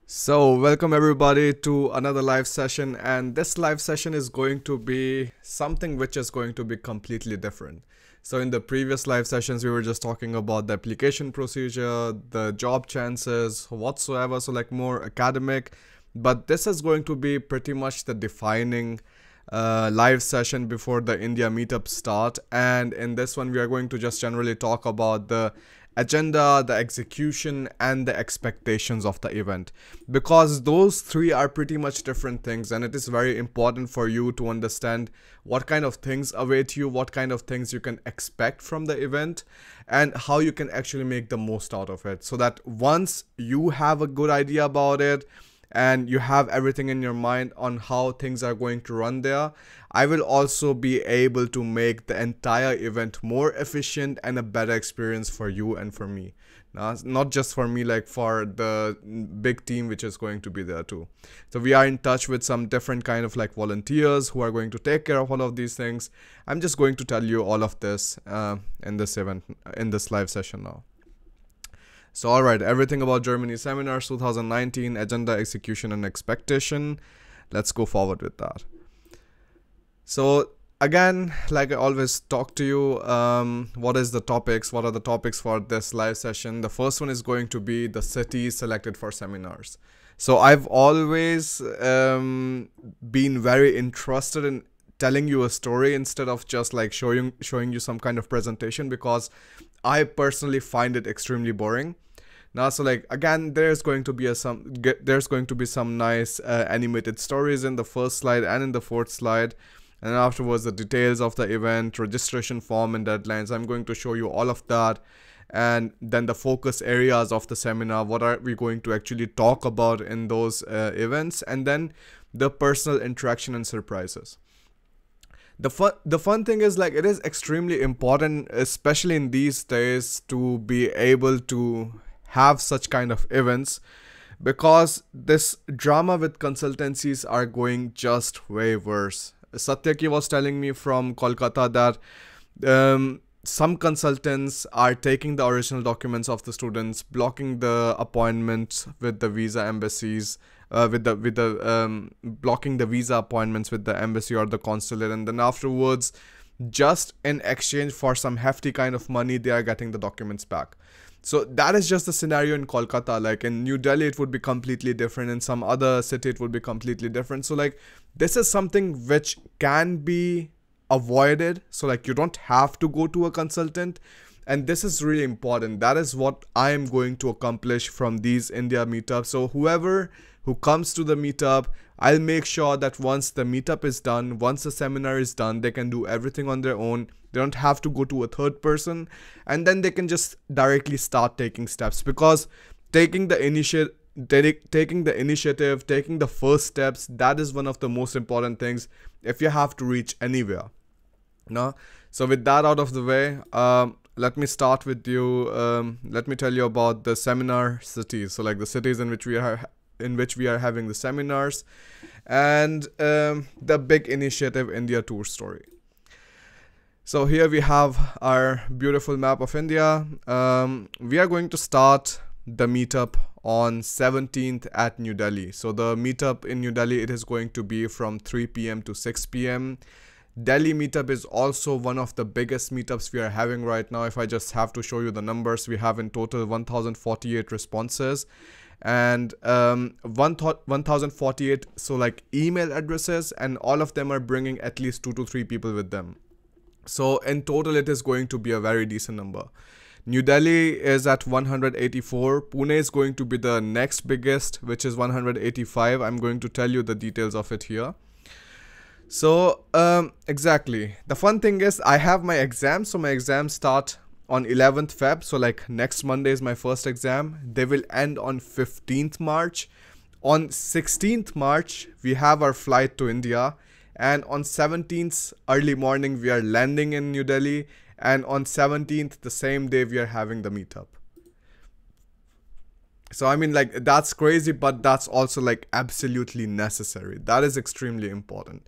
So, welcome everybody to another live session, and this live session is going to be something which is going to be completely different. So, in the previous live sessions, we were just talking about the application procedure, the job chances, whatsoever, so like more academic. But this is going to be pretty much the defining live session before the India meetup start. And in this one, we are going to just generally talk about the agenda, the execution, and the expectations of the event, because those three are pretty much different things, and it is very important for you to understand what kind of things await you, what kind of things you can expect from the event, and how you can actually make the most out of it, so that once you have a good idea about it and you have everything in your mind on how things are going to run there, I will also be able to make the entire event more efficient and a better experience for you and for me. Now, not just for me, like for the big team which is going to be there too. So we are in touch with some different kind of like volunteers who are going to take care of all of these things. I'm just going to tell you all of this in this event, in this live session now. So alright, everything about Germany seminars 2019, agenda, execution, and expectation. Let's go forward with that. So again, like I always talk to you, what are the topics for this live session? The first one is going to be the cities selected for seminars. So I've always been very interested in telling you a story instead of just like showing you some kind of presentation, because I personally find it extremely boring. Now, so like again, there's going to be some nice animated stories in the first slide and in the fourth slide, and afterwards the details of the event, registration form, and deadlines. I'm going to show you all of that, and then the focus areas of the seminar, what are we going to actually talk about in those events, and then the personal interaction and surprises. The fun thing is, like, it is extremely important, especially in these days, to be able to have such kind of events, because this drama with consultancies are going just way worse. Satyaki was telling me from Kolkata that some consultants are taking the original documents of the students, blocking the appointments with the visa embassies, blocking the visa appointments with the embassy or the consulate, and then afterwards, just in exchange for some hefty kind of money, they are getting the documents back. So that is just the scenario in Kolkata. Like in New Delhi, it would be completely different. In some other city, it would be completely different. So like this is something which can be avoided. So like you don't have to go to a consultant. And this is really important. That is what I am going to accomplish from these India meetups. So whoever who comes to the meetup, I'll make sure that once the meetup is done, once the seminar is done, they can do everything on their own. They don't have to go to a third person, and then they can just directly start taking steps, because taking the initiative, taking the first steps, that is one of the most important things if you have to reach anywhere. No? So with that out of the way, let me start with you. Let me tell you about the seminar cities. So like the cities in which we are having the seminars, and the big initiative India tour story. So here we have our beautiful map of India. We are going to start the meetup on 17th at New Delhi. So the meetup in New Delhi, it is going to be from 3 p.m. to 6 p.m. Delhi meetup is also one of the biggest meetups we are having right now. If I just have to show you the numbers, we have in total 1048 responses, and 1048 so like email addresses, and all of them are bringing at least 2 to 3 people with them. So in total, it is going to be a very decent number. New Delhi is at 184. Pune is going to be the next biggest, which is 185. I'm going to tell you the details of it here. So exactly. The fun thing is I have my exams. So my exams start on 11th Feb. So like next Monday is my first exam. They will end on 15th March. On 16th March, we have our flight to India. And on 17th early morning, we are landing in New Delhi. And on 17th, the same day, we are having the meetup. So I mean, like, that's crazy, but that's also like absolutely necessary. That is extremely important.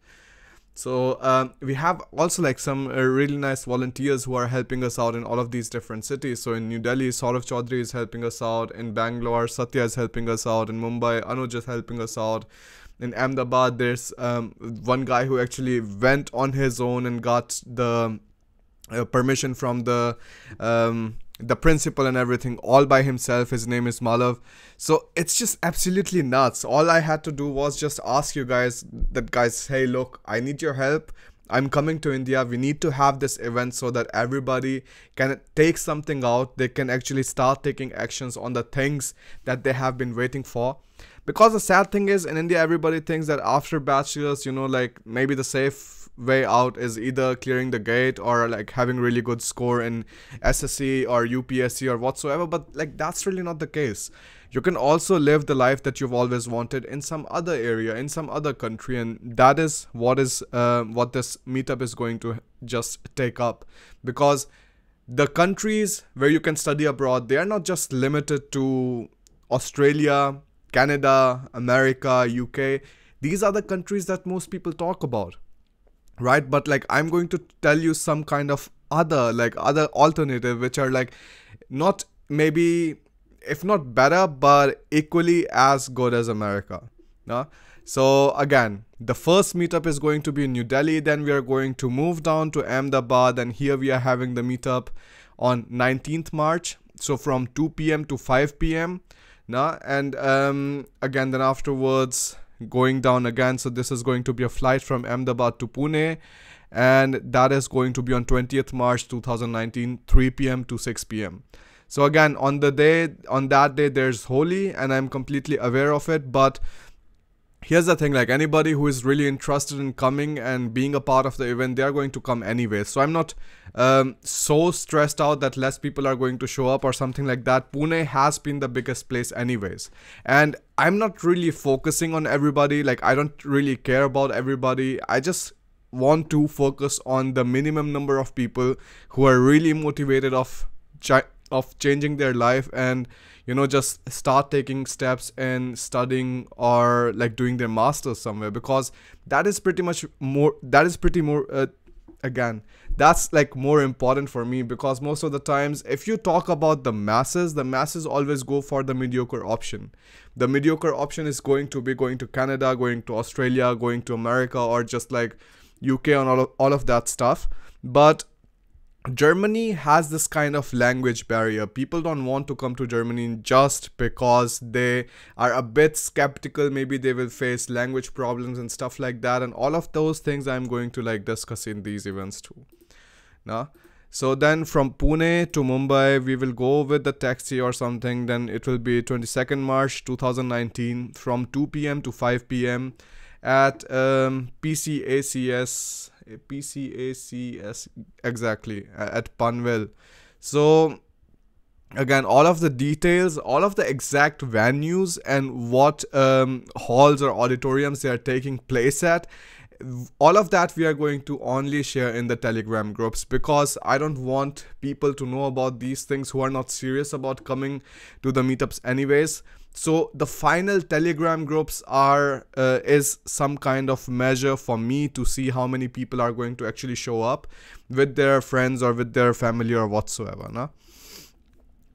So we have also like some really nice volunteers who are helping us out in all of these different cities. So in New Delhi, Saurav Chaudhary is helping us out. In Bangalore, Satya is helping us out. In Mumbai, Anuj is helping us out. In Ahmedabad, there's one guy who actually went on his own and got the permission from the principal and everything all by himself. His name is Malav. So it's just absolutely nuts. All I had to do was just ask you guys that, guys, hey, look, I need your help. I'm coming to India. We need to have this event so that everybody can take something out. They can actually start taking actions on the things that they have been waiting for. Because the sad thing is, in India, everybody thinks that after bachelor's, you know, like maybe the safe way out is either clearing the gate or like having really good score in SSC or UPSC or whatsoever. But like that's really not the case. You can also live the life that you've always wanted in some other area, in some other country, and that is what this meetup is going to just take up. Because the countries where you can study abroad, they are not just limited to Australia, Canada, America, UK. These are the countries that most people talk about, right? But like I'm going to tell you some kind of other alternative, which are like not maybe, if not better, but equally as good as America. So again, the first meetup is going to be in New Delhi. Then we are going to move down to Ahmedabad, and here we are having the meetup on 19th March. So from 2 p.m. to 5 p.m. And again, then afterwards going down again. So this is going to be a flight from Ahmedabad to Pune, and that is going to be on 20th March 2019, 3 p.m. to 6 p.m. So again, on that day there's Holi, and I'm completely aware of it. But here's the thing, like anybody who is really interested in coming and being a part of the event, they are going to come anyway. So I'm not so stressed out that less people are going to show up or something like that. Pune has been the biggest place anyways, and I'm not really focusing on everybody. Like I don't really care about everybody. I just want to focus on the minimum number of people who are really motivated of changing their life, and you know, just start taking steps in studying or like doing their masters somewhere. Because that is pretty more again, that's like more important for me. Because most of the times, if you talk about the masses always go for the mediocre option. The mediocre option is going to be going to Canada, going to Australia, going to America, or just like UK and all of that stuff. But Germany has this kind of language barrier. People don't want to come to Germany just because they are a bit skeptical. Maybe they will face language problems and stuff like that, and all of those things I'm going to like discuss in these events too. So then from Pune to Mumbai, we will go with the taxi or something. Then it will be 22nd March 2019 from 2 p.m. to 5 p.m. at PCACS exactly, at Panvel. So again, all of the details, all of the exact venues and what halls or auditoriums they are taking place at, all of that we are going to only share in the Telegram groups, because I don't want people to know about these things who are not serious about coming to the meetups anyways. So the final Telegram groups is some kind of measure for me to see how many people are going to actually show up with their friends or with their family or whatsoever.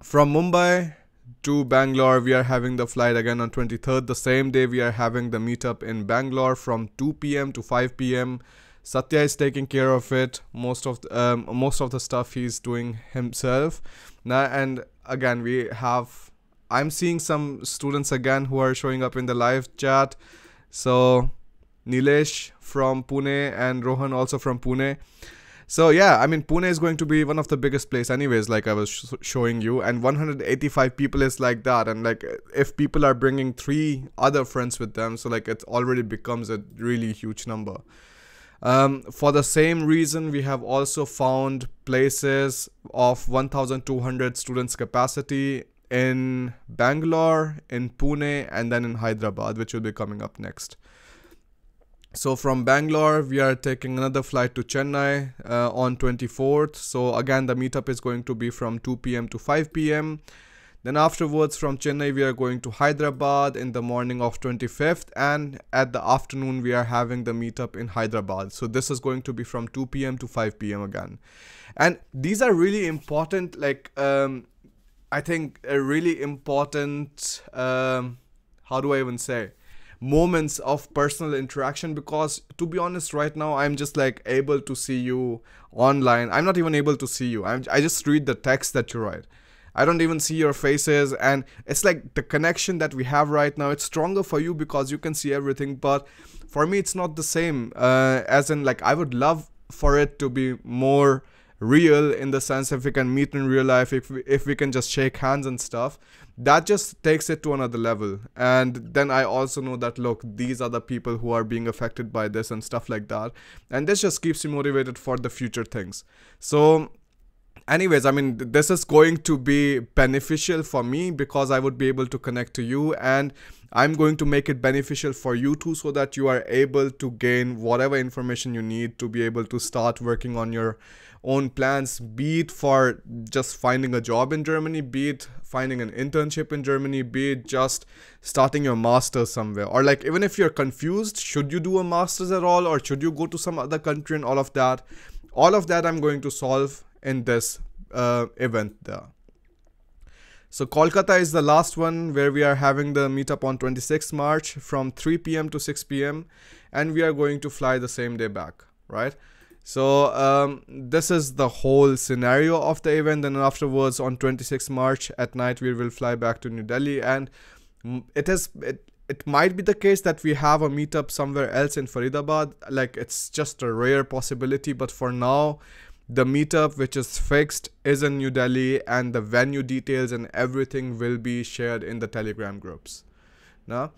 From Mumbai to Bangalore, we are having the flight again on 23rd. The same day we are having the meetup in Bangalore from 2 p.m. to 5 p.m. Satya is taking care of it. Most of the stuff he's doing himself. And again, I'm seeing some students again who are showing up in the live chat. So Nilesh from Pune and Rohan also from Pune. So yeah, I mean, Pune is going to be one of the biggest place anyways, like I was showing you, and 185 people is like that. And like if people are bringing 3 other friends with them, so like it already becomes a really huge number. For the same reason, we have also found places of 1,200 students capacity in Bangalore, in Pune, and then in Hyderabad, which will be coming up next. So from Bangalore, we are taking another flight to Chennai on 24th. So again, the meetup is going to be from 2 p.m. to 5 p.m. Then afterwards from Chennai we are going to Hyderabad in the morning of 25th, and at the afternoon we are having the meetup in Hyderabad. So this is going to be from 2 p.m. to 5 p.m. again. And these are really important, like I think a really important how do I even say, moments of personal interaction, because to be honest right now I'm just like able to see you online. I'm not even able to see you. I just read the text that you write. I don't even see your faces, and it's like the connection that we have right now, it's stronger for you because you can see everything, but for me it's not the same, as in like I would love for it to be more real, in the sense if we can meet in real life, if we can just shake hands and stuff, that just takes it to another level. And then I also know that, look, these are the people who are being affected by this and stuff like that, and this just keeps you motivated for the future things. So anyways, I mean, this is going to be beneficial for me because I would be able to connect to you, and I'm going to make it beneficial for you too, so that you are able to gain whatever information you need to be able to start working on your own plans, be it for just finding a job in Germany, be it finding an internship in Germany, be it just starting your master's somewhere, or like even if you're confused, should you do a master's at all, or should you go to some other country, and all of that I'm going to solve in this event there. So Kolkata is the last one, where we are having the meetup on 26th March from 3 p.m. to 6 p.m. and we are going to fly the same day back, right? So this is the whole scenario of the event. And afterwards on 26th March at night we will fly back to New Delhi, and it might be the case that we have a meetup somewhere else in Faridabad. Like, it's just a rare possibility, but for now the meetup which is fixed is in New Delhi, and the venue details and everything will be shared in the Telegram groups. Now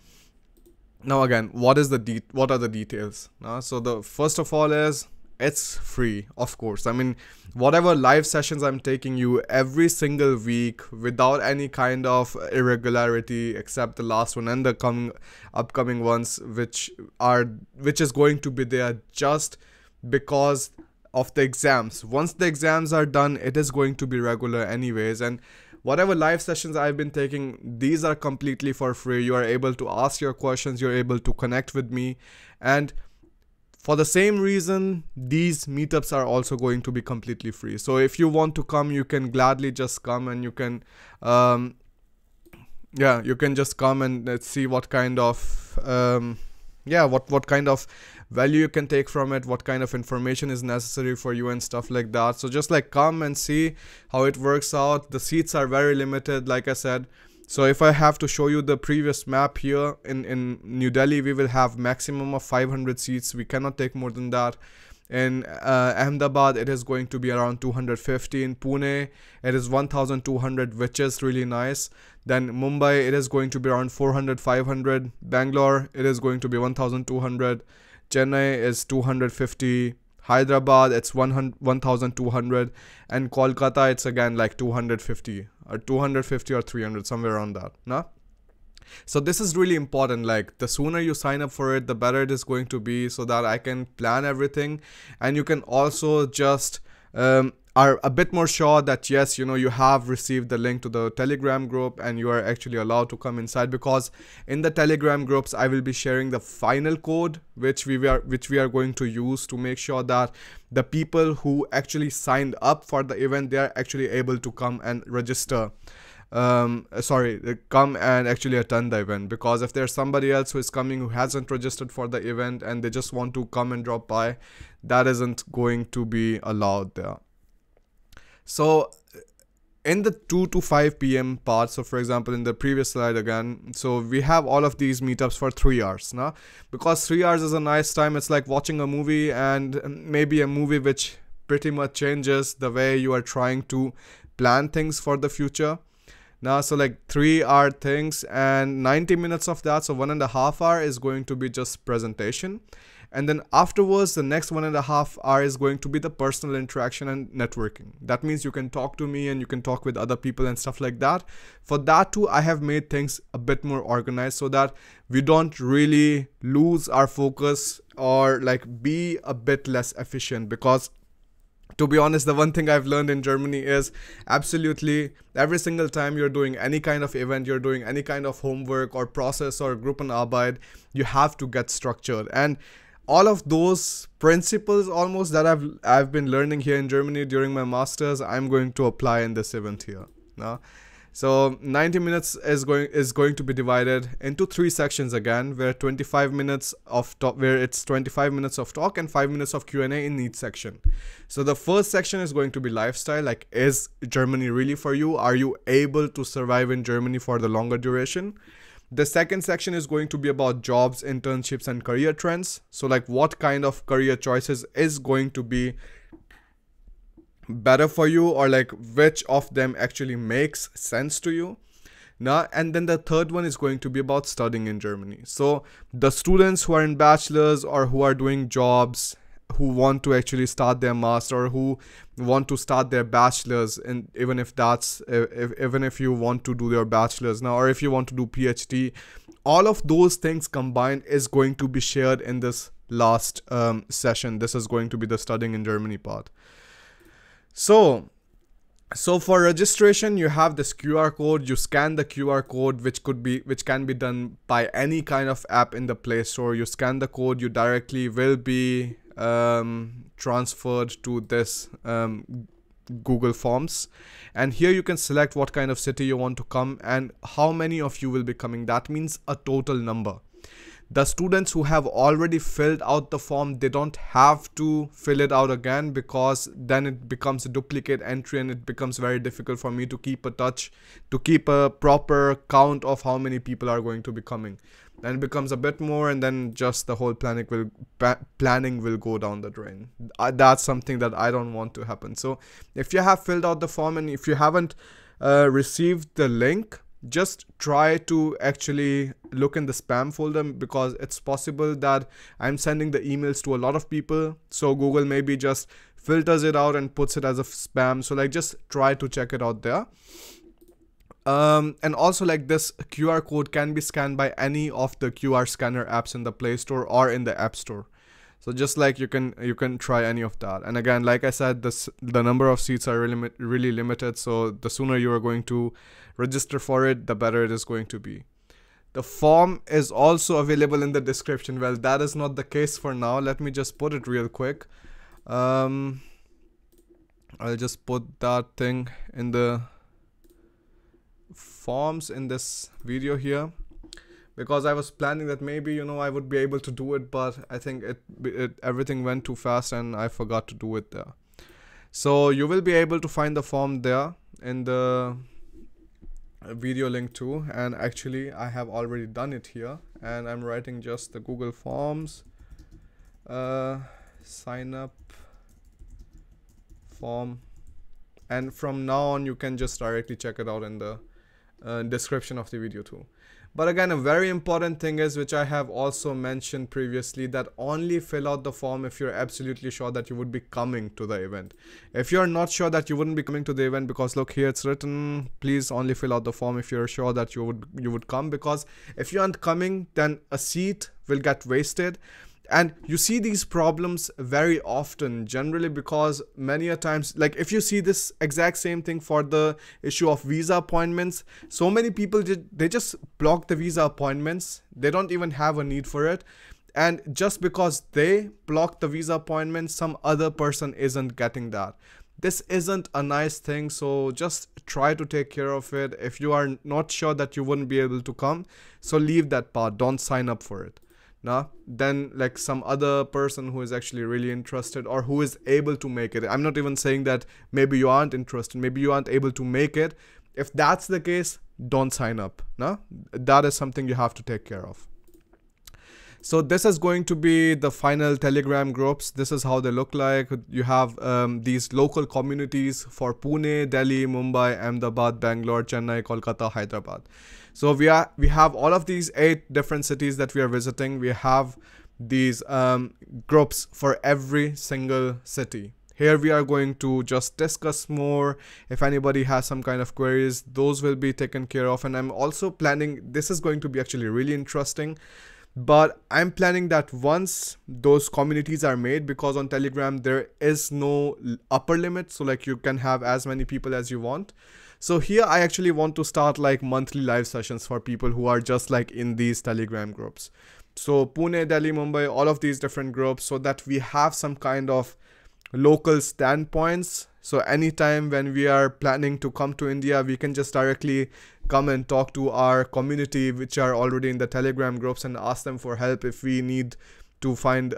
again, what are the details? So the first of all is, it's free, of course. I mean, whatever live sessions I'm taking you every single week without any kind of irregularity, except the last one and the upcoming ones, which is going to be there just because of the exams. Once the exams are done, it is going to be regular anyways. And whatever live sessions I've been taking, these are completely for free. You are able to ask your questions, you're able to connect with me, and for the same reason, these meetups are also going to be completely free. So if you want to come, you can gladly just come, and you can you can just come and let's see what kind of what kind of value you can take from it, what kind of information is necessary for you and stuff like that. So just like come and see how it works out. The seats are very limited, like I said. So if I have to show you the previous map here, in New Delhi we will have maximum of 500 seats. We cannot take more than that. In Ahmedabad it is going to be around 250. In Pune it is 1200, which is really nice. Then Mumbai it is going to be around 400, 500. Bangalore it is going to be 1200. Chennai is 250. Hyderabad it's 1200, and Kolkata it's again like 250 or 300, somewhere around that. So this is really important. Like, the sooner you sign up for it, the better it is going to be, so that I can plan everything, and you can also just are a bit more sure that yes, you have received the link to the Telegram group and you are actually allowed to come inside, because in the Telegram groups I will be sharing the final code which we are going to use to make sure that the people who actually signed up for the event, they are actually able to come and register. Come and actually attend the event, because if there's somebody else who is coming who hasn't registered for the event and they just want to come and drop by, that isn't going to be allowed there. So in the 2 to 5 p.m. part, so for example in the previous slide again, so we have all of these meetups for 3 hours now, because 3 hours is a nice time. It's like watching a movie, and maybe a movie which pretty much changes the way you are trying to plan things for the future. Now, so like 3 hour things, and 90 minutes of that, so 1.5 hours is going to be just presentation. And then afterwards, the next 1.5 hours is going to be the personal interaction and networking. That means you can talk to me and you can talk with other people and stuff like that. For that too, I have made things a bit more organized so that we don't really lose our focus or like be a bit less efficient, because To be honest, the one thing I've learned in Germany is absolutely every single time you're doing any kind of event, you're doing any kind of homework or process or Gruppenarbeit, you have to get structured. And all of those principles almost that I've been learning here in Germany during my masters, I'm going to apply in this event here. No? So 90 minutes is going to be divided into 3 sections again, where 25 minutes of talk, where it's 25 minutes of talk and 5 minutes of Q&A in each section. So the first section is going to be lifestyle, like, is Germany really for you? Are you able to survive in Germany for the longer duration? The second section is going to be about jobs, internships, and career trends. So like, what kind of career choices is going to be better for you, or like which of them actually makes sense to you now. And then the third one is going to be about studying in Germany. So the students who are in bachelors or who are doing jobs, who want to actually start their master, or who want to start their bachelors, and even if you want to do your bachelors now, or if you want to do PhD, all of those things combined is going to be shared in this last session. This is going to be the studying in Germany part. So for registration, you have this QR code. You scan the QR code, which can be done by any kind of app in the Play Store. You scan the code, you directly will be transferred to this Google Forms, and here you can select what kind of city you want to come and how many of you will be coming. That means a total number. The students who have already filled out the form, they don't have to fill it out again, because then it becomes a duplicate entry and it becomes very difficult for me to keep a proper count of how many people are going to be coming. Then it becomes a bit more, and then just the whole planning will go down the drain. That's something that I don't want to happen. So if you have filled out the form and if you haven't received the link, just try to actually look in the spam folder, because it's possible that I'm sending the emails to a lot of people, so Google maybe just filters it out and puts it as a spam. So like, just try to check it out there. And also, like, this QR code can be scanned by any of the QR scanner apps in the Play Store or in the App Store. So just like, you can try any of that. And again, like I said, the number of seats are really limited. So the sooner you are going to register for it, the better it is going to be. The form is also available in the description. Well, that is not the case for now. Let me just put it real quick. I'll just put that thing in the forms in this video here, because I was planning that maybe, I would be able to do it, but I think everything went too fast and I forgot to do it there. So you will be able to find the form there in the video link too, and actually I have already done it here, and I'm writing just the Google Forms sign up form, and from now on you can just directly check it out in the description of the video too. But again, a very important thing is, which I have also mentioned previously, that only fill out the form if you're absolutely sure that you would be coming to the event. If you're not sure that you wouldn't be coming to the event, because look here, it's written, please only fill out the form if you're sure that you would come, because if you aren't coming, then a seat will get wasted. And you see these problems very often, generally, because many a times, like, if you see this exact same thing for the issue of visa appointments, so many people they just block the visa appointments. They don't even have a need for it, and just because they block the visa appointments, some other person isn't getting that. This isn't a nice thing, so just try to take care of it. If you are not sure that you wouldn't be able to come, so leave that part, don't sign up for it. Now, then, like, some other person who is actually really interested or who is able to make it. I'm not even saying that maybe you aren't interested, maybe you aren't able to make it. If that's the case, don't sign up. No, that is something you have to take care of. So this is going to be the final Telegram groups. This is how they look like. You have these local communities for Pune, Delhi, Mumbai, Ahmedabad, Bangalore, Chennai, Kolkata, Hyderabad. So we have all of these 8 different cities that we are visiting. We have these groups for every single city. Here we are going to just discuss more. If anybody has some kind of queries, those will be taken care of. And I'm also planning, this is going to be actually really interesting. But I'm planning that once those communities are made, because on Telegram there is no upper limit, so like you can have as many people as you want. So here I actually want to start like monthly live sessions for people who are just like in these Telegram groups. So Pune, Delhi, Mumbai, all of these different groups, so that we have some kind of local standpoints. So anytime when we are planning to come to India, we can just directly come and talk to our community which are already in the Telegram groups and ask them for help if we need to find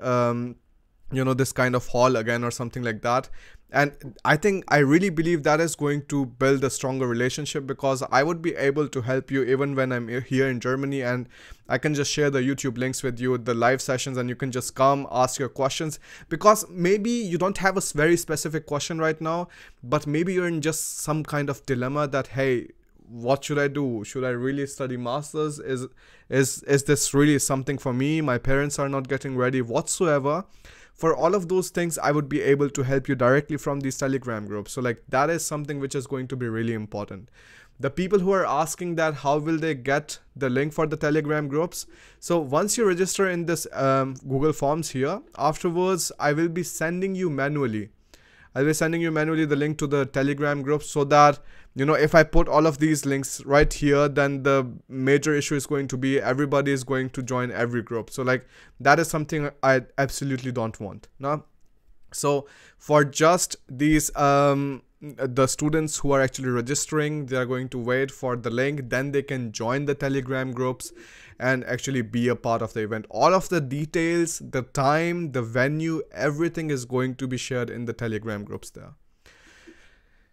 this kind of hall again or something like that. And I really believe that is going to build a stronger relationship, because I would be able to help you even when I'm here in Germany, and I can just share the YouTube links with you, the live sessions, and you can just come ask your questions. Because maybe you don't have a very specific question right now, but maybe you're in just some kind of dilemma that, hey, what should I do? Should I really study masters? Is this really something for me? My parents are not getting ready whatsoever. For all of those things, I would be able to help you directly from these Telegram groups. So like that is something which is going to be really important. The people who are asking that, how will they get the link for the Telegram groups? So once you register in this Google Forms here, afterwards, I will be sending you manually. I'll be sending you manually the link to the Telegram group, so that, if I put all of these links right here, then the major issue is going to be everybody is going to join every group. So like that is something I absolutely don't want. No? So for just these the students who are actually registering, they are going to wait for the link, then they can join the Telegram groups and actually be a part of the event. All of the details, the time, the venue, everything is going to be shared in the Telegram groups there.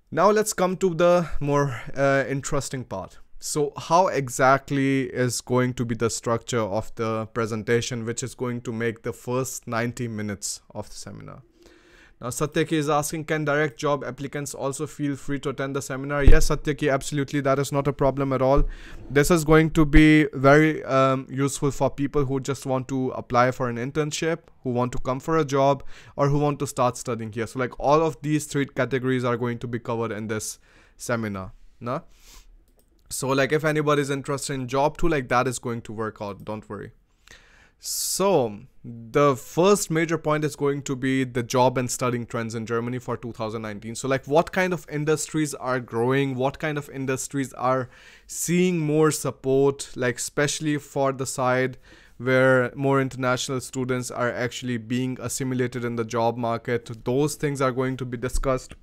Now let's come to the more interesting part. So how exactly is going to be the structure of the presentation, which is going to make the first 90 minutes of the seminar? Now Satyaki is asking, can direct job applicants also feel free to attend the seminar? Yes, Satyaki, absolutely, that is not a problem at all. This is going to be very useful for people who just want to apply for an internship, who want to come for a job, or who want to start studying here. So like all of these three categories are going to be covered in this seminar. No? So like if anybody is interested in job too, like that is going to work out, don't worry. So the first major point is going to be the job and studying trends in Germany for 2019. So like what kind of industries are growing, what kind of industries are seeing more support, like especially for the side where more international students are actually being assimilated in the job market. Those things are going to be discussed.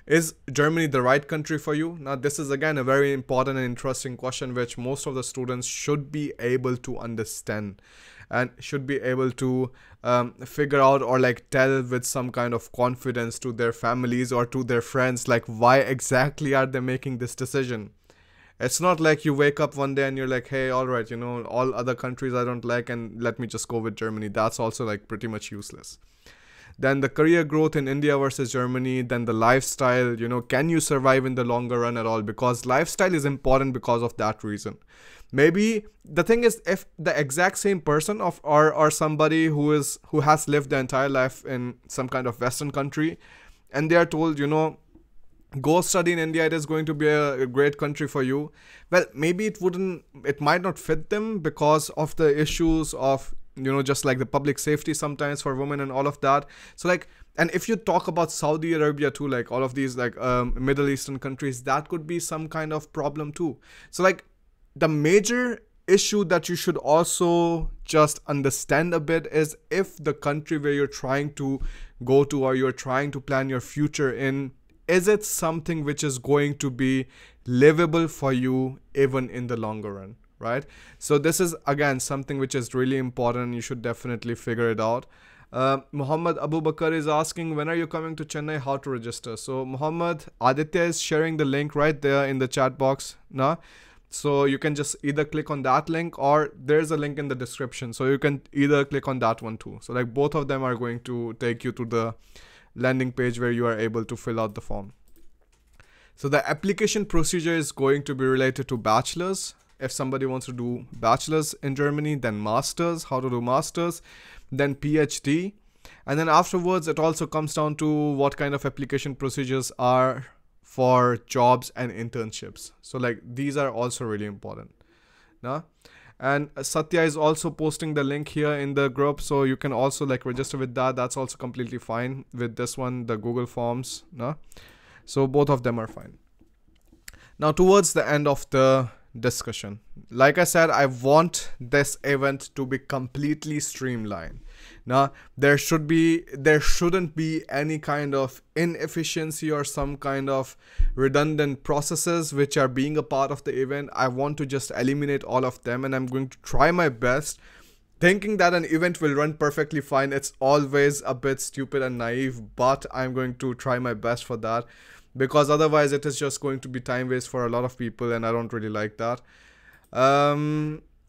Is Germany the right country for you? Now this is again a very important and interesting question which most of the students should be able to understand and should be able to figure out, or like tell with some kind of confidence to their families or to their friends, like why exactly are they making this decision. It's not like you wake up one day and you're like, hey, all right, all other countries I don't like and let me just go with Germany. That's also like pretty much useless. Then the career growth in India versus Germany, then the lifestyle, can you survive in the longer run at all? Because lifestyle is important because of that reason. Maybe the thing is, if the exact same person or somebody who has lived their entire life in some kind of Western country, and they are told, go study in India, it is going to be a great country for you. Well, maybe it might not fit them because of the issues of just like the public safety sometimes for women and all of that. So like, and if you talk about Saudi Arabia too, like all of these like Middle Eastern countries, that could be some kind of problem too. So like the major issue that you should also just understand a bit is, if the country where you're trying to go to or you're trying to plan your future in, is it something which is going to be livable for you even in the longer run? Right? So this is again something which is really important. You should definitely figure it out. Muhammad Abu Bakr is asking, when are you coming to Chennai, how to register? So Muhammad, Aditya is sharing the link right there in the chat box now. So you can just either click on that link, or there's a link in the description. So you can either click on that one too. So like both of them are going to take you to the landing page where you are able to fill out the form. So the application procedure is going to be related to bachelor's. If somebody wants to do bachelor's in Germany, then master's, how to do master's, then PhD. And then afterwards, it also comes down to what kind of application procedures are for jobs and internships. So like these are also really important. Now, And Satya is also posting the link here in the group, so you can also like register with that. That's also completely fine with this one, the Google Forms, no? So both of them are fine. Now towards the end of the discussion, like I said, I want this event to be completely streamlined. Now there shouldn't be any kind of inefficiency or some kind of redundant processes which are being a part of the event. I want to just eliminate all of them, and I'm going to try my best. Thinking that an event will run perfectly fine, it's always a bit stupid and naive, but I'm going to try my best for that, because otherwise it is just going to be time waste for a lot of people, and I don't really like that.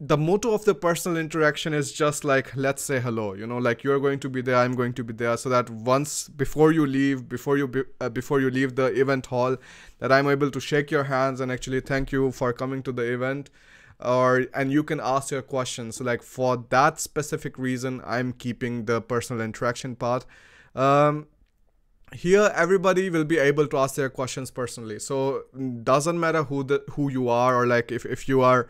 The motto of the personal interaction is just like, let's say hello, you know, like you're going to be there, I'm going to be there, so that once before you leave the event hall, that I'm able to shake your hands and actually thank you for coming to the event, and you can ask your questions. So like for that specific reason, I'm keeping the personal interaction part. Here everybody will be able to ask their questions personally, so doesn't matter who you are, or like if you are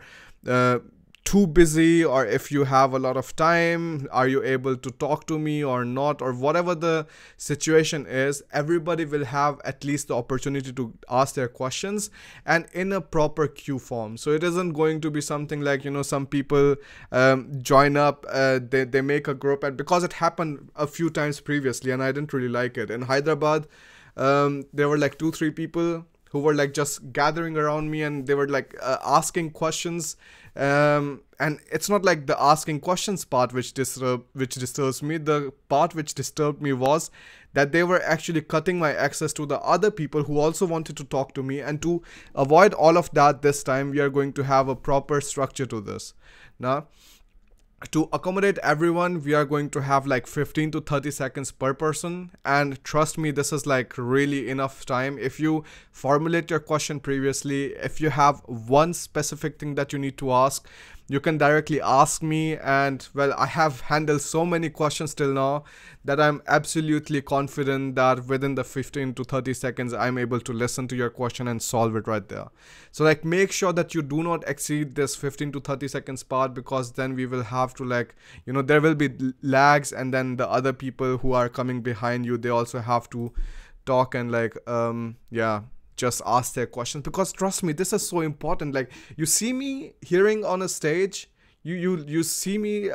too busy, or if you have a lot of time, are you able to talk to me or not, or whatever the situation is, everybody will have at least the opportunity to ask their questions, and in a proper queue form. So it isn't going to be something like, you know, some people join up, they make a group, and because it happened a few times previously and I didn't really like it. In Hyderabad, there were like 2-3 people who were like just gathering around me, and they were like asking questions, and it's not like the asking questions part which disturbs me. The part which disturbed me was that they were actually cutting my access to the other people who also wanted to talk to me. And to avoid all of that, this time we are going to have a proper structure to this. Now, to accommodate everyone, we are going to have like 15 to 30 seconds per person, and trust me, this is like really enough time. If you formulate your question previously, if you have one specific thing that you need to ask, you can directly ask me. And well, I have handled so many questions till now that I'm absolutely confident that within the 15 to 30 seconds I'm able to listen to your question and solve it right there. So like, make sure that you do not exceed this 15 to 30 seconds part, because then we will have to, like, you know, there will be lags, and then the other people who are coming behind you, they also have to talk and like yeah, just ask their questions. Because trust me, this is so important. Like, you see me hearing on a stage, you see me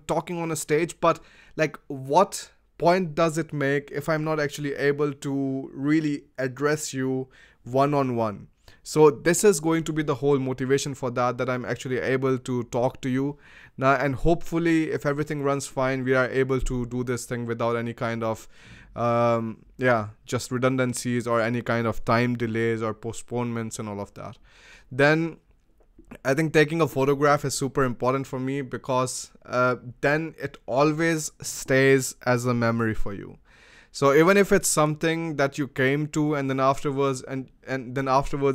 talking on a stage, but like, what point does it make if I'm not actually able to really address you one-on-one? So this is going to be the whole motivation for that I'm actually able to talk to you now. And hopefully, if everything runs fine, we are able to do this thing without any kind of yeah, just redundancies or any kind of time delays or postponements and all of that. Then I think taking a photograph is super important for me, because then it always stays as a memory for you. So even if it's something that you came to, and then afterwards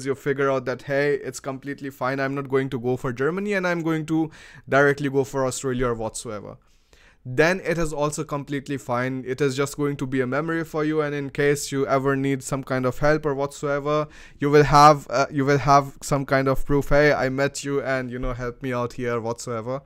you figure out that, hey, it's completely fine, I'm not going to go for Germany and I'm going to directly go for Australia or whatsoever, then it is also completely fine. It is just going to be a memory for you, and in case you ever need some kind of help or whatsoever, you will have some kind of proof, hey, I met you and, you know, help me out here whatsoever.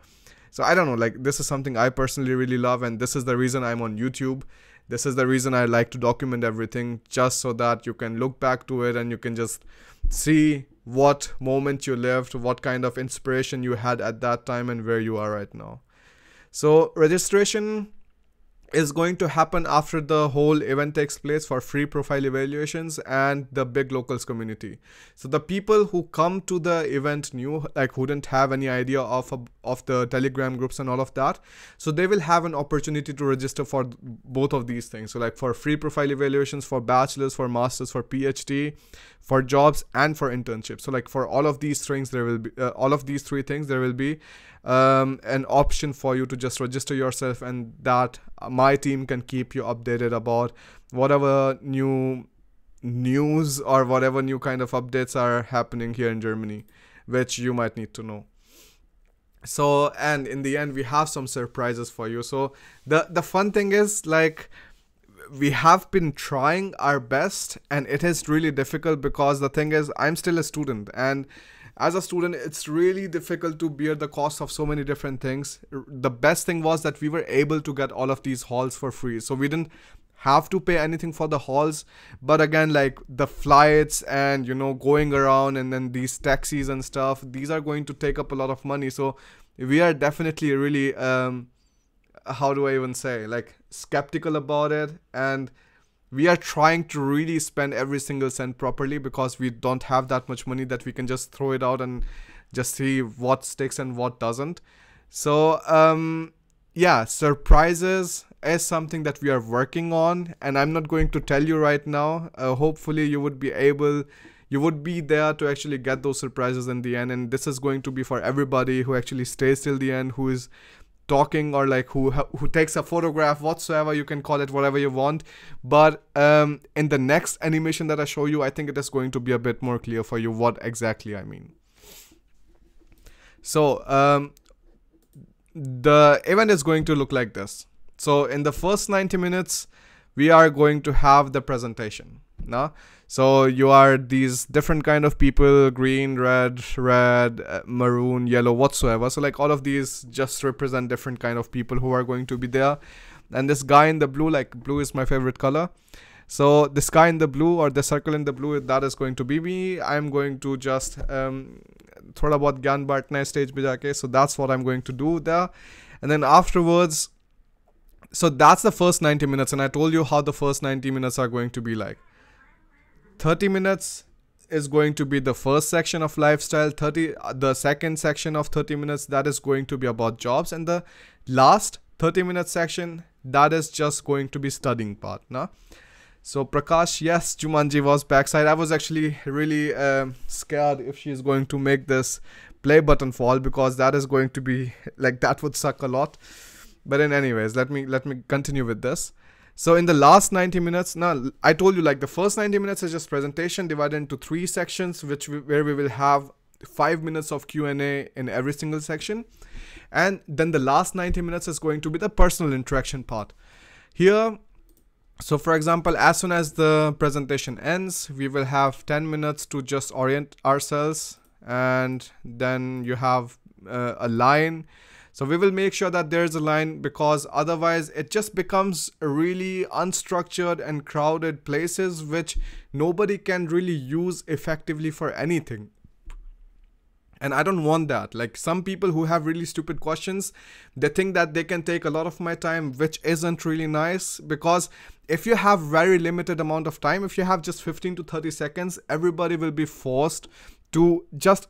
So I don't know, like, this is something I personally really love, and this is the reason I'm on YouTube. This is the reason I like to document everything, just so that you can look back to it and you can just see what moment you lived, what kind of inspiration you had at that time, and where you are right now. So registration is going to happen after the whole event takes place for free profile evaluations and the big locals community. So the people who come to the event new, like who didn't have any idea of the Telegram groups and all of that, so they will have an opportunity to register for both of these things. So like for free profile evaluations, for bachelor's, for master's, for PhD, for jobs, and for internships. So like for all of these things, there will be there will be an option for you to just register yourself, and that my team can keep you updated about whatever new news or whatever new kind of updates are happening here in Germany, which you might need to know. So, and in the end, we have some surprises for you. So the fun thing is, like, we have been trying our best, and it is really difficult, because the thing is, I'm still a student, and as a student, it's really difficult to bear the cost of so many different things. The best thing was that we were able to get all of these halls for free, so we didn't have to pay anything for the halls. But again, like the flights and going around, and then these taxis and stuff, these are going to take up a lot of money. So we are definitely really how do I even say, like, skeptical about it, and we are trying to really spend every single cent properly, because we don't have that much money that we can just throw it out and just see what sticks and what doesn't. So yeah, surprises is something that we are working on, and I'm not going to tell you right now. Hopefully you would be there to actually get those surprises in the end, and this is going to be for everybody who actually stays till the end, who is talking, or like who takes a photograph whatsoever. You can call it whatever you want, but in the next animation that I show you, I think it is going to be a bit more clear for you what exactly I mean. So the event is going to look like this. So in the first 90 minutes we are going to have the presentation. Now, so you are these different kind of people: green, red, maroon, yellow, whatsoever. So like all of these just represent different kind of people who are going to be there. And this guy in the blue, like blue is my favorite color, so this guy in the blue, or the circle in the blue, that is going to be me. I'm going to just thoda bahut gyan baantna hai stage pe jaake, so that's what I'm going to do there. And then afterwards, so that's the first 90 minutes, and I told you how the first 90 minutes are going to be like. 30 minutes is going to be the first section of lifestyle. The second section of 30 minutes, that is going to be about jobs, and the last 30-minute section, that is just going to be studying part. Nah? So Prakash, yes, Jumanji was backside. I was actually really scared if she's going to make this play button fall, because that is going to be like, that would suck a lot. But in anyways, let me continue with this. So in the last 90 minutes, now I told you, like, the first 90 minutes is just presentation divided into 3 sections, where we will have 5 minutes of Q&A in every single section. And then the last 90 minutes is going to be the personal interaction part. Here, so for example, as soon as the presentation ends, we will have 10 minutes to just orient ourselves, and then you have a line. So we will make sure that there's a line, because otherwise it just becomes really unstructured and crowded places which nobody can really use effectively for anything. And I don't want that. Like, some people who have really stupid questions, they think that they can take a lot of my time, which isn't really nice, because if you have very limited amount of time, if you have just 15 to 30 seconds, everybody will be forced to just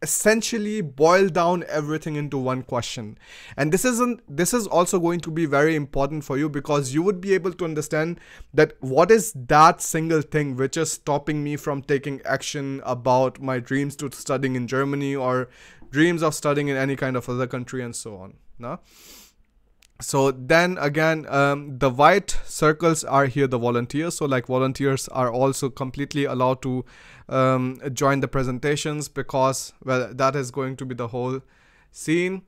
essentially boil down everything into one question. And this is also going to be very important for you, because you would be able to understand that what is that single thing which is stopping me from taking action about my dreams to studying in Germany, or dreams of studying in any kind of other country, and so on. No? So then again, the white circles are here the volunteers. So like, volunteers are also completely allowed to join the presentations, because, well, that is going to be the whole scene.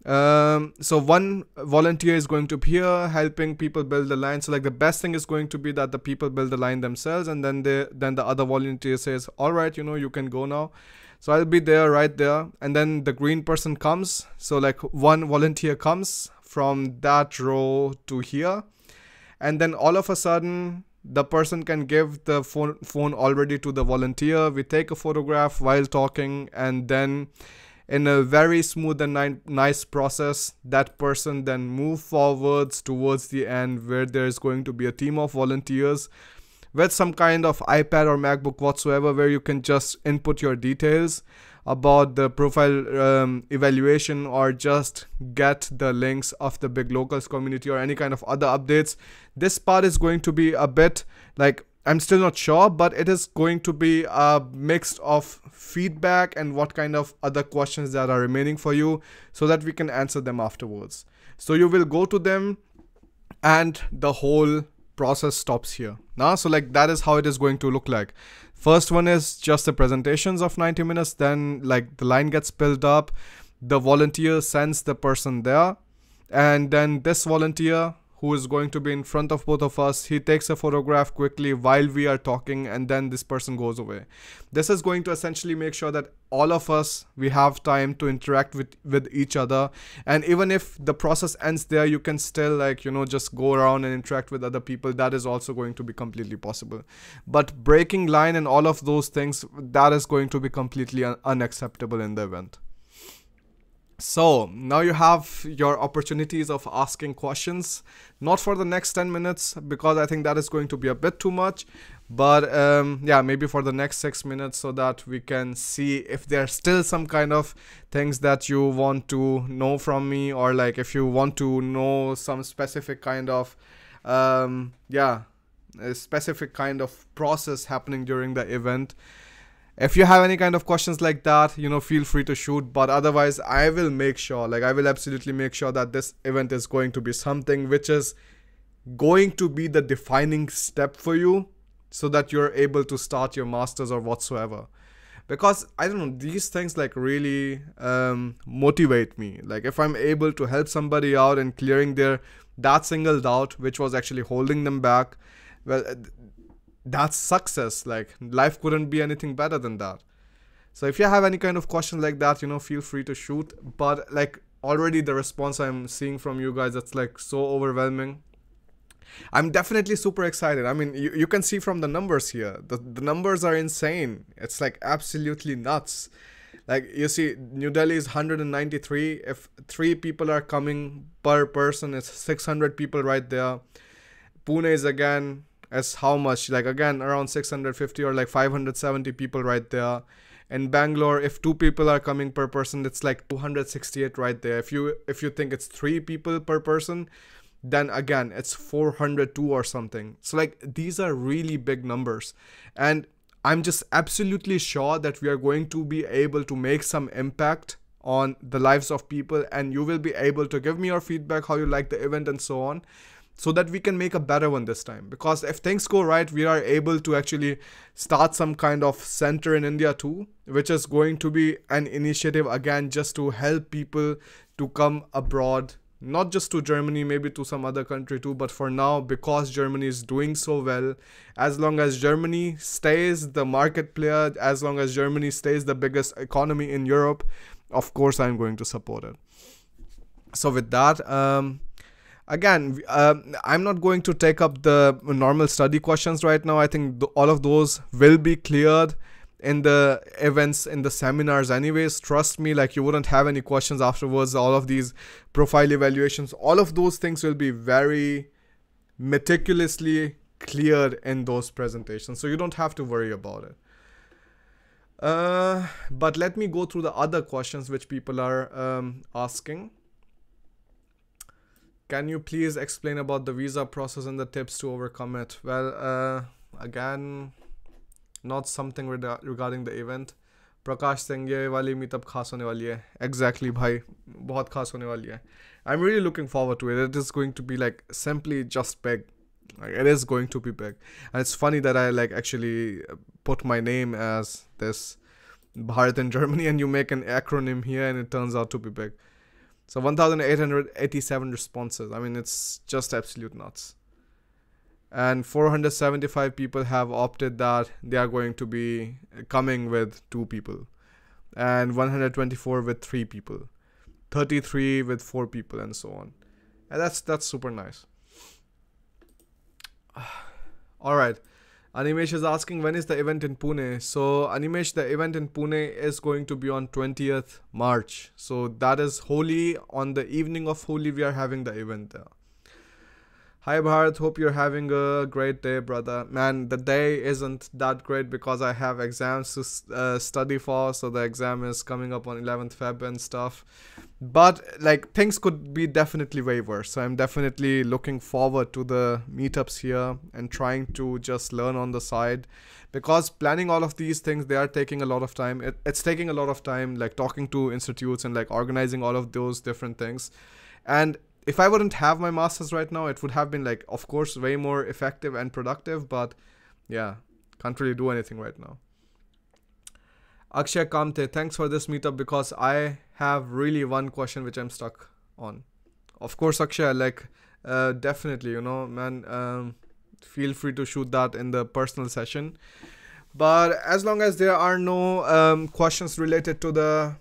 So one volunteer is going to be here helping people build the line. So like, the best thing is going to be that the people build the line themselves, and then the other volunteer says, all right, you can go now. So I'll be there, right there. And then the green person comes. So like, one volunteer comes from that row to here, and then all of a sudden the person can give the phone already to the volunteer. We take a photograph while talking, and then in a very smooth and nice process, that person then move forwards towards the end, where there's going to be a team of volunteers with some kind of iPad or MacBook whatsoever, where you can just input your details about the profile evaluation, or just get the links of the big locals community, or any kind of other updates. This part is going to be a bit like, I'm still not sure, but it is going to be a mix of feedback and what kind of other questions that are remaining for you, so that we can answer them afterwards. So you will go to them, and the whole process stops here. Now, so like, that is how it is going to look like. First one is just the presentations of 90 minutes. Then like, the line gets built up, the volunteer sends the person there, and then this volunteer who is going to be in front of both of us, he takes a photograph quickly while we are talking, and then this person goes away. This is going to essentially make sure that all of us, we have time to interact with each other. And even if the process ends there, you can still, like, you know, just go around and interact with other people. That is also going to be completely possible. But breaking line and all of those things, that is going to be completely unacceptable in the event. So now you have your opportunities of asking questions, not for the next 10 minutes, because I think that is going to be a bit too much, but yeah, maybe for the next 6 minutes, so that we can see if there are still some kind of things that you want to know from me, or like if you want to know some specific kind of yeah, a specific kind of process happening during the event. If you have any kind of questions like that, you know, feel free to shoot. But otherwise, I will make sure, like, I will absolutely make sure that this event is going to be something which is going to be the defining step for you, so that you're able to start your masters or whatsoever. Because I don't know, these things like really motivate me. Like, if I'm able to help somebody out in clearing that single doubt which was actually holding them back, well, that's success. Like, life couldn't be anything better than that. So if you have any kind of question like that, you know, feel free to shoot. But like, already the response I'm seeing from you guys, it's like so overwhelming. I'm definitely super excited. I mean, you can see from the numbers here, the numbers are insane. It's like absolutely nuts. Like, you see, New Delhi is 193. If 3 people are coming per person, it's 600 people right there. Pune is again, as how much, like, again, around 650 or like 570 people right there. In Bangalore, if 2 people are coming per person, it's like 268 right there. If you think it's 3 people per person, then again, it's 402 or something. So like, these are really big numbers, and I'm just absolutely sure that we are going to be able to make some impact on the lives of people, and you will be able to give me your feedback, how you like the event and so on, so that we can make a better one this time. Because if things go right, we are able to actually start some kind of center in India too, which is going to be an initiative again just to help people to come abroad, not just to Germany, maybe to some other country too. But for now, because Germany is doing so well, as long as Germany stays the market player, as long as Germany stays the biggest economy in Europe, of course I'm going to support it. So with that, again, I'm not going to take up the normal study questions right now. I think all of those will be cleared in the events, in the seminars anyways. Trust me, like, you wouldn't have any questions afterwards. All of these profile evaluations, all of those things will be very meticulously cleared in those presentations, so you don't have to worry about it. But let me go through the other questions which people are asking. Can you please explain about the visa process and the tips to overcome it? Well, again, not something regarding the event. Prakash Singh, ये वाली meetup खास होने वाली है. Exactly, भाई, बहुत खास होने वाली है. I'm really looking forward to it. It is going to be like simply just big. Like, it is going to be big. And it's funny that I like actually put my name as this Bharat in Germany, and you make an acronym here and it turns out to be big. So 1,887 responses. I mean, it's just absolute nuts. And 475 people have opted that they are going to be coming with 2 people. And 124 with 3 people. 33 with 4 people, and so on. And that's super nice. Alright. Animesh is asking, when is the event in Pune? So Animesh, the event in Pune is going to be on 20th March. So that is Holi. On the evening of Holi, we are having the event there. Hi Bharat, hope you're having a great day, brother. Man, the day isn't that great because I have exams to study for. So the exam is coming up on 11th Feb and stuff. But like, things could be definitely way worse. So I'm definitely looking forward to the meetups here and trying to just learn on the side. Because planning all of these things, they are taking a lot of time. It's taking a lot of time, like talking to institutes and like organizing all of those different things. And if I wouldn't have my masters right now, it would have been like, of course, way more effective and productive. But yeah, can't really do anything right now. Akshay Kamte, thanks for this meetup because I have really one question which I'm stuck on. Of course, Akshay, like definitely, you know, man, feel free to shoot that in the personal session. But as long as there are no questions related to the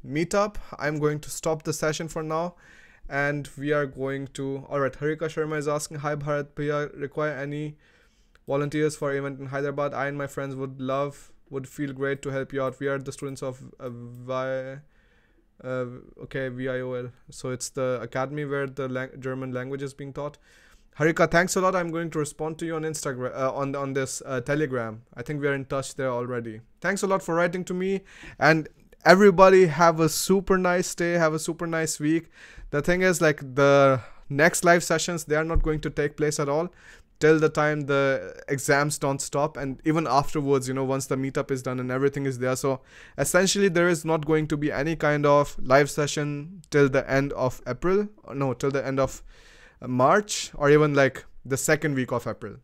meetup, I'm going to stop the session for now. And we are going to, alright, Harika Sharma is asking, hi Bharat Bhaiya, require any volunteers for event in Hyderabad? I and my friends would feel great to help you out. We are the students of VIOL. So it's the academy where the German language is being taught. Harika, thanks a lot. I'm going to respond to you on Instagram, on this Telegram. I think we are in touch there already. Thanks a lot for writing to me, and everybody have a super nice day. Have a super nice week. The thing is, like, the next live sessions, they are not going to take place at all till the time the exams don't stop, and even afterwards, you know, once the meetup is done and everything is there. So essentially there is not going to be any kind of live session till the end of April, no, till the end of March, or even like the second week of April.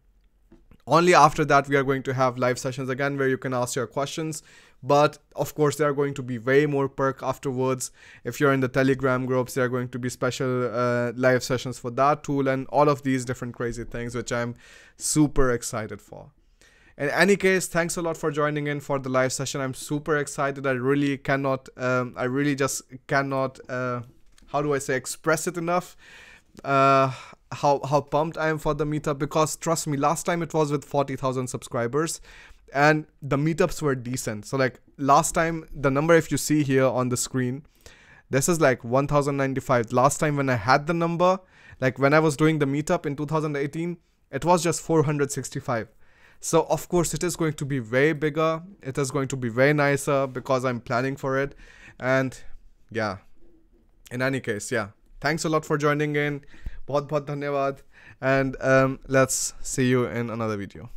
Only after that we are going to have live sessions again where you can ask your questions. But of course there are going to be way more perk afterwards. If you're in the Telegram groups, there are going to be special live sessions for that tool and all of these different crazy things, which I'm super excited for. In any case, thanks a lot for joining in for the live session. I'm super excited. I really just cannot how do I say, express it enough. How pumped I am for the meetup, because trust me, last time it was with 40,000 subscribers and the meetups were decent. So like last time, the number if you see here on the screen, this is like 1095. Last time when I had the number, like when I was doing the meetup in 2018, it was just 465. So of course it is going to be way bigger. It is going to be way nicer because I'm planning for it. And yeah, in any case, yeah, thanks a lot for joining in. बहुत बहुत धन्यवाद, and let's see you in another video.